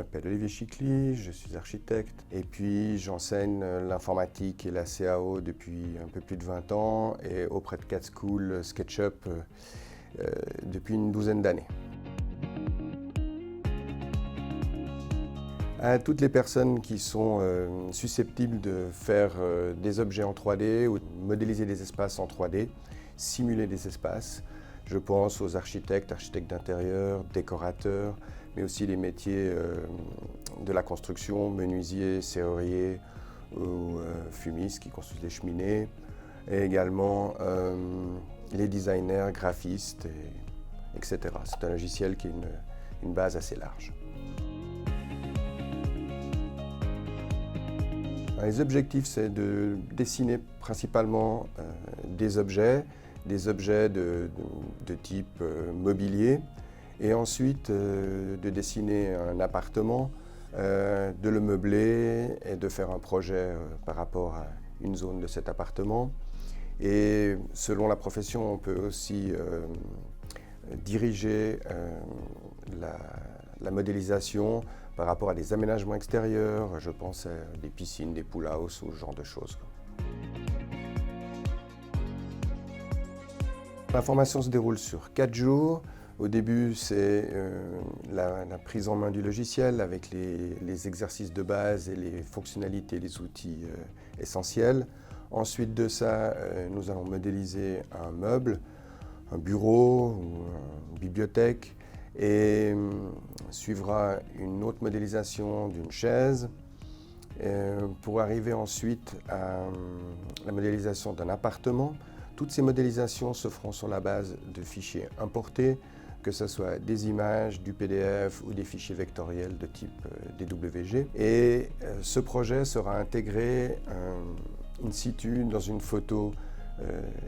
m'appelle Olivier Chicly, je suis architecte et puis j'enseigne l'informatique et la CAO depuis un peu plus de 20 ans et auprès de CAD School SketchUp depuis une douzaine d'années. À toutes les personnes qui sont susceptibles de faire des objets en 3D ou de modéliser des espaces en 3D, simuler des espaces, je pense aux architectes, architectes d'intérieur, décorateurs, mais aussi les métiers de la construction, menuisiers, serruriers ou fumistes qui construisent des cheminées, et également les designers, graphistes, etc. C'est un logiciel qui a une base assez large. Les objectifs, c'est de dessiner principalement des objets de type mobilier, et ensuite de dessiner un appartement, de le meubler et de faire un projet par rapport à une zone de cet appartement. Et selon la profession, on peut aussi diriger la modélisation par rapport à des aménagements extérieurs, je pense à des piscines, des pool house ou ce genre de choses. La formation se déroule sur 4 jours. Au début, c'est la prise en main du logiciel avec les exercices de base et les fonctionnalités, les outils essentiels. Ensuite de ça, nous allons modéliser un meuble, un bureau ou une bibliothèque, et suivra une autre modélisation d'une chaise pour arriver ensuite à la modélisation d'un appartement. Toutes ces modélisations se feront sur la base de fichiers importés, que ce soit des images, du PDF ou des fichiers vectoriels de type DWG. Et ce projet sera intégré in situ dans une photo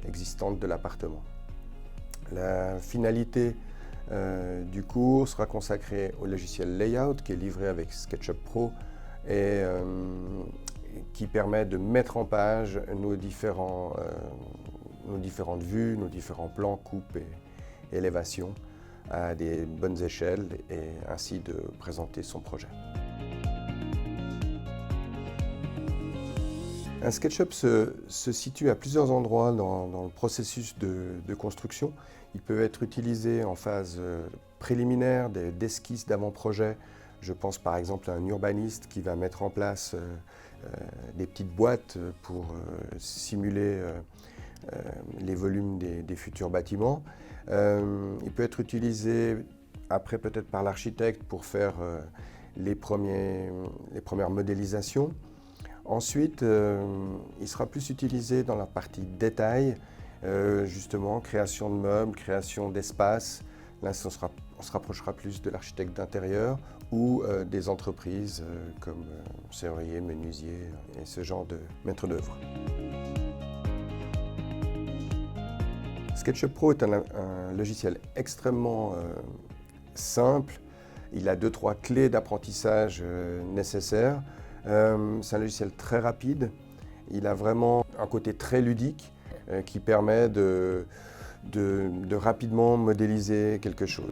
existante de l'appartement. La finalité du cours sera consacrée au logiciel Layout qui est livré avec SketchUp Pro et qui permet de mettre en page nos différentes vues, nos différents plans, coupes et élévations à des bonnes échelles et ainsi de présenter son projet. Un SketchUp se situe à plusieurs endroits dans le processus de construction. Il peut être utilisé en phase préliminaire, d'esquisse d'avant-projet. Je pense par exemple à un urbaniste qui va mettre en place des petites boîtes pour simuler les volumes des futurs bâtiments. Il peut être utilisé après peut-être par l'architecte pour faire les premières modélisations. Ensuite, il sera plus utilisé dans la partie détail, justement, création de meubles, création d'espaces. Là, on se rapprochera plus de l'architecte d'intérieur ou des entreprises comme serrurier, menuisier et ce genre de maître d'œuvre. SketchUp Pro est un logiciel extrêmement simple. Il a 2-3 clés d'apprentissage nécessaires. C'est un logiciel très rapide. Il a vraiment un côté très ludique qui permet de rapidement modéliser quelque chose.